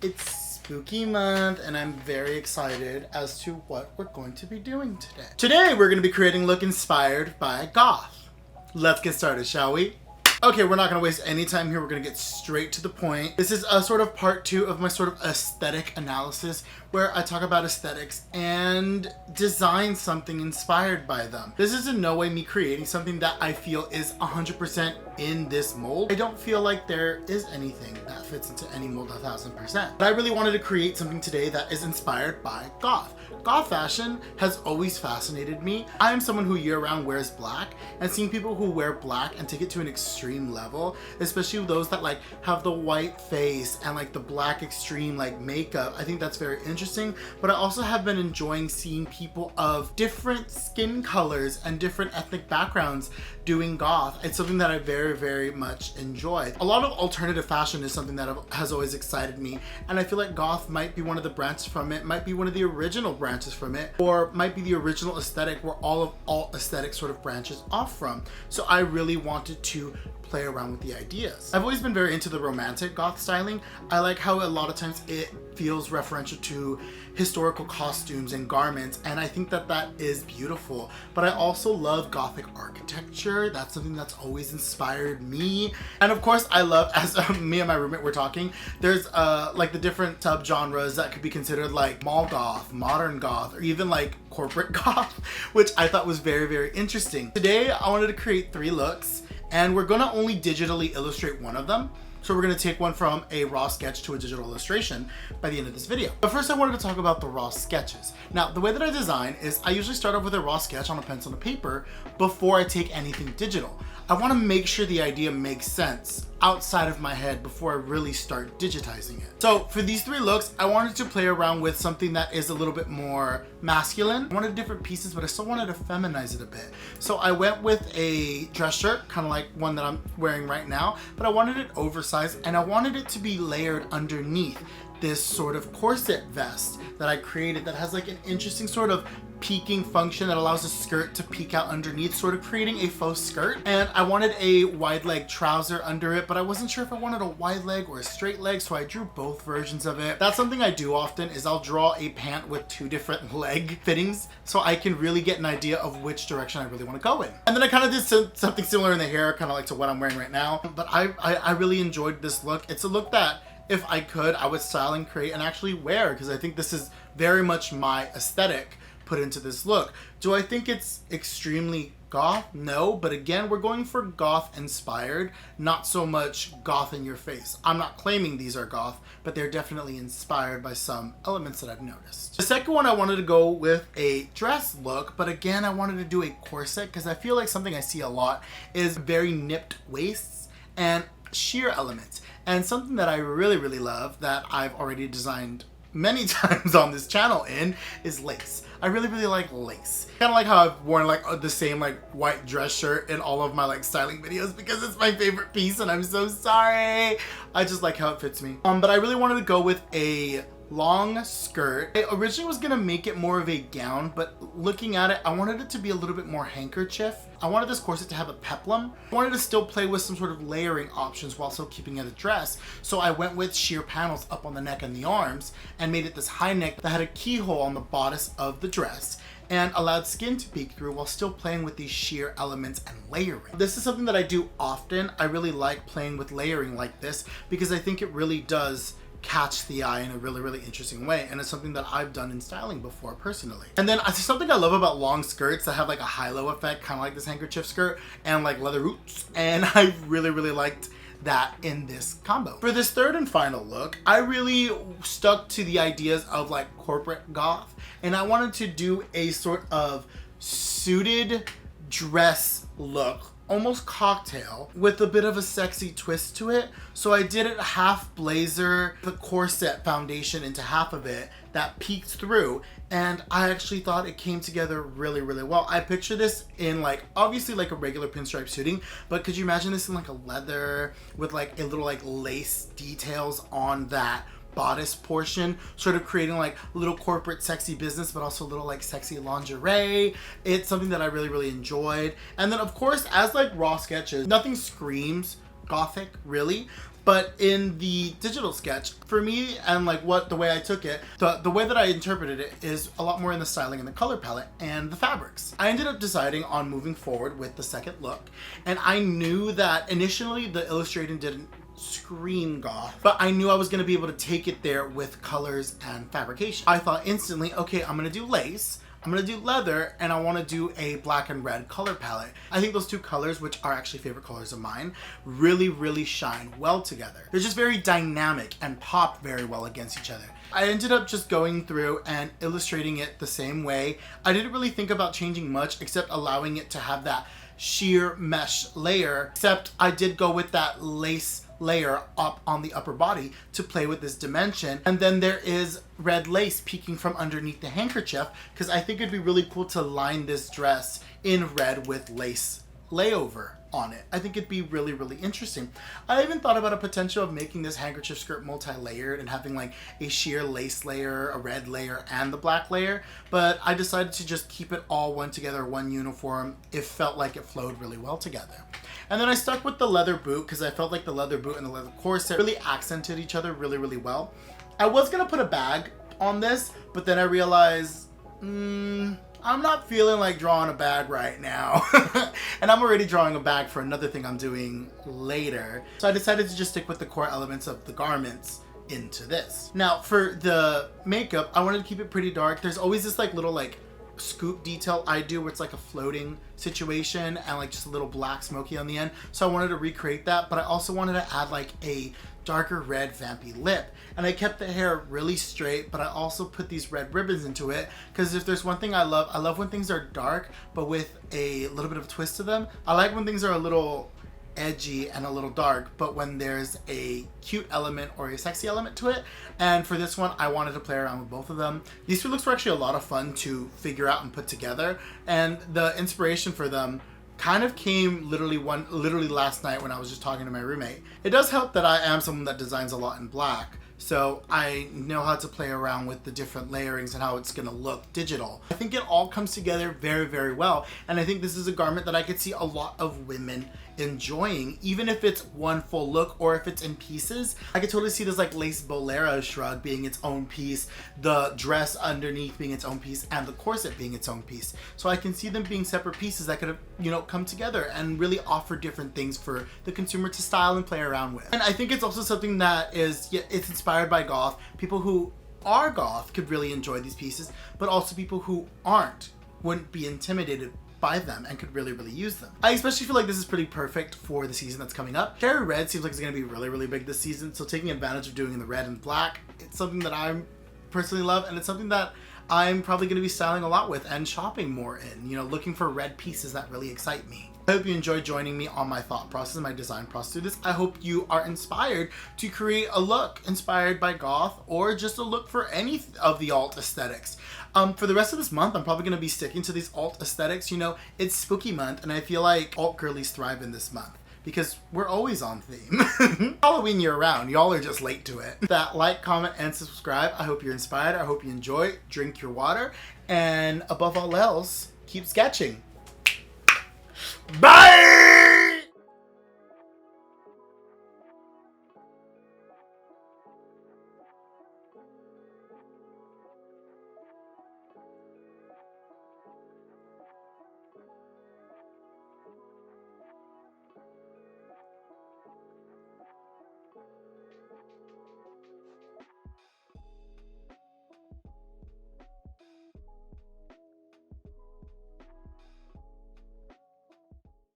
It's spooky month and I'm very excited as to what we're going to be doing today. Today we're going to be creating a look inspired by Goth. Let's get started, shall we? Okay, we're not going to waste any time here. We're going to get straight to the point. This is a sort of part 2 of my sort of aesthetic analysis where I talk about aesthetics and design something inspired by them. This is in no way me creating something that I feel is 100% in this mold. I don't feel like there is anything that fits into any mold 1000%. But I really wanted to create something today that is inspired by Goth. Goth fashion has always fascinated me. I am someone who year-round wears black, and seeing people who wear black and take it to an extreme level, especially those that like have the white face and like the black extreme like makeup, I think that's very interesting. But I also have been enjoying seeing people of different skin colors and different ethnic backgrounds doing goth. It's something that I very much enjoy. A lot of alternative fashion is something that has always excited me, and I feel like goth might be one of the branches from it, might be one of the original branches from it, or might be the original aesthetic where all aesthetics sort of branches off from. So I really wanted to play around with the ideas. I've always been very into the romantic goth styling. I like how a lot of times it feels referential to historical costumes and garments, and I think that that is beautiful. But I also love gothic architecture. That's something that's always inspired me. And of course I love, as me and my roommate were talking, there's like the different subgenres that could be considered like mall goth, modern goth, or even like corporate goth, which I thought was very interesting. Today I wanted to create 3 looks, and we're gonna only digitally illustrate one of them. So we're gonna take one from a raw sketch to a digital illustration by the end of this video. But first I wanted to talk about the raw sketches. Now, the way that I design is I usually start off with a raw sketch on a pencil and paper before I take anything digital. I wanna make sure the idea makes sense outside of my head before I really start digitizing it. So for these 3 looks, I wanted to play around with something that is a little bit more masculine. I wanted different pieces, but I still wanted to feminize it a bit. So I went with a dress shirt, kind of like one that I'm wearing right now, but I wanted it oversized and I wanted it to be layered underneath this sort of corset vest that I created that has like an interesting sort of peeking function that allows the skirt to peek out underneath, sort of creating a faux skirt. And I wanted a wide leg trouser under it, but I wasn't sure if I wanted a wide leg or a straight leg, so I drew both versions of it. That's something I do often, is I'll draw a pant with 2 different leg fittings so I can really get an idea of which direction I really want to go in. And then I kind of did something similar in the hair, kind of like to what I'm wearing right now. But I really enjoyed this look. It's a look that if I could, I would style and create and actually wear, because I think this is very much my aesthetic put into this look. Do I think it's extremely goth? No, but again, we're going for goth inspired, not so much goth in your face. I'm not claiming these are goth, but they're definitely inspired by some elements that I've noticed. The second one, I wanted to go with a dress look, but again, I wanted to do a corset because I feel like something I see a lot is very nipped waists and sheer elements. And something that I really love that I've already designed many times on this channel is lace. I really like lace. Kind of like how I've worn like the same like white dress shirt in all of my like styling videos because it's my favorite piece and I'm so sorry. I just like how it fits me. But I really wanted to go with a long skirt. I originally was gonna make it more of a gown, but looking at it, I wanted it to be a little bit more handkerchief. I wanted this corset to have a peplum. I wanted to still play with some sort of layering options while still keeping it a dress. So I went with sheer panels up on the neck and the arms and made it this high neck that had a keyhole on the bodice of the dress and allowed skin to peek through while still playing with these sheer elements and layering. This is something that I do often. I really like playing with layering like this because I think it really does catch the eye in a really interesting way, and it's something that I've done in styling before personally. And then something I love about long skirts that have like a high-low effect, kind of like this handkerchief skirt, and like leather roots, and I really liked that in this combo. For this third and final look, I really stuck to the ideas of like corporate goth, and I wanted to do a sort of suited dress look, almost cocktail, with a bit of a sexy twist to it. So I did it half blazer, the corset foundation into half of it that peeked through, and I actually thought it came together really well. I picture this in like, obviously like a regular pinstripe suiting, but could you imagine this in like a leather with like a little like lace details on that bodice portion, sort of creating like little corporate sexy business, but also little like sexy lingerie. It's something that I really enjoyed. And then of course, as like raw sketches, nothing screams gothic, really. But in the digital sketch, for me, and like the way I took it, the way that I interpreted it is a lot more in the styling and the color palette and the fabrics. I ended up deciding on moving forward with the second look, and I knew that initially the illustrating didn't scream goth, but I knew I was going to be able to take it there with colors and fabrication. I thought instantly, okay, I'm going to do lace, I'm going to do leather, and I want to do a black and red color palette. I think those two colors, which are actually favorite colors of mine, really shine well together. They're just very dynamic and pop very well against each other. I ended up just going through and illustrating it the same way. I didn't really think about changing much except allowing it to have that sheer mesh layer, except I did go with that lace layer up on the upper body to play with this dimension. And then there is red lace peeking from underneath the handkerchief, because I think it'd be really cool to line this dress in red with lace layover on it. I think it'd be really interesting. I even thought about a potential of making this handkerchief skirt multi-layered and having like a sheer lace layer, a red layer, and the black layer, but I decided to just keep it all one together, one uniform. It felt like it flowed really well together. And then I stuck with the leather boot because I felt like the leather boot and the leather corset really accented each other really well. I was gonna put a bag on this, but then I realized, I'm not feeling like drawing a bag right now. And I'm already drawing a bag for another thing I'm doing later. So I decided to just stick with the core elements of the garments into this. Now for the makeup, I wanted to keep it pretty dark. There's always this like little like scoop detail I do where it's like a floating situation and like just a little black smoky on the end. So I wanted to recreate that, but I also wanted to add like a darker red vampy lip. And I kept the hair really straight, but I also put these red ribbons into it because if there's one thing I love when things are dark but with a little bit of a twist to them. I like when things are a little edgy and a little dark, but when there's a cute element or a sexy element to it. And for this one, I wanted to play around with both of them. These two looks were actually a lot of fun to figure out and put together, and the inspiration for them kind of came literally last night when I was just talking to my roommate. It does help that I am someone that designs a lot in black, so I know how to play around with the different layerings and how it's gonna look digital. I think it all comes together very well, and I think this is a garment that I could see a lot of women enjoying, even if it's one full look or if it's in pieces. I could totally see this like lace bolero shrug being its own piece, the dress underneath being its own piece, and the corset being its own piece. So I can see them being separate pieces that could, come together and really offer different things for the consumer to style and play around with. And I think it's also something that it's inspired by goth. People who are goth could really enjoy these pieces, but also people who aren't wouldn't be intimidated by them and could really use them. I especially feel like this is pretty perfect for the season that's coming up. Cherry red seems like it's going to be really big this season, so taking advantage of doing the red and black, it's something that I personally love, and it's something that I'm probably going to be styling a lot with and shopping more in, looking for red pieces that really excite me. I hope you enjoy joining me on my thought process, my design process through this. I hope you are inspired to create a look inspired by goth or just a look for any of the alt aesthetics. For the rest of this month, I'm probably going to be sticking to these alt aesthetics. It's spooky month, and I feel like alt girlies thrive in this month because we're always on theme. Halloween year round, y'all are just late to it. That like, comment, and subscribe. I hope you're inspired. I hope you enjoy. Drink your water, and above all else, keep sketching. Bye!